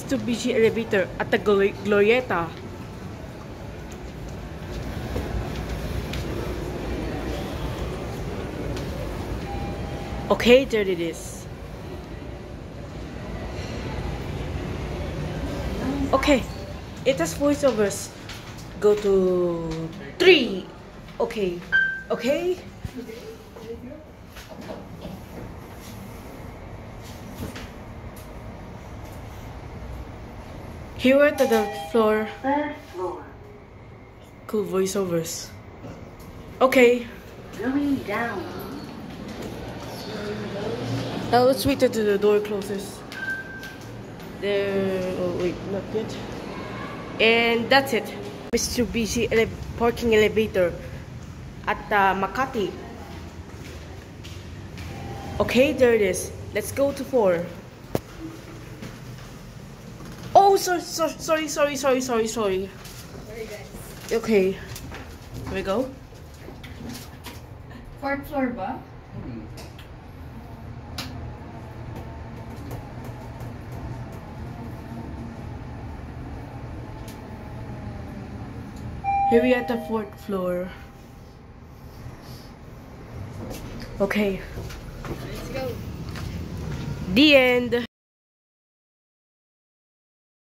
Mitsubishi elevator at the Glorieta. Okay, there it is. Okay, it has voiceovers. Go to 3. Okay, okay. Here at the floor. Third floor. Cool voiceovers. Okay. Going down. Now let's wait until the door closes. There. Oh wait, not yet. And that's it. Mitsubishi parking elevator at Makati. Okay, there it is. Let's go to 4. Oh, sorry. Sorry guys. Okay. Here we go. 4th floor ba? Here we are at the 4th floor. Okay. Let's go. The end.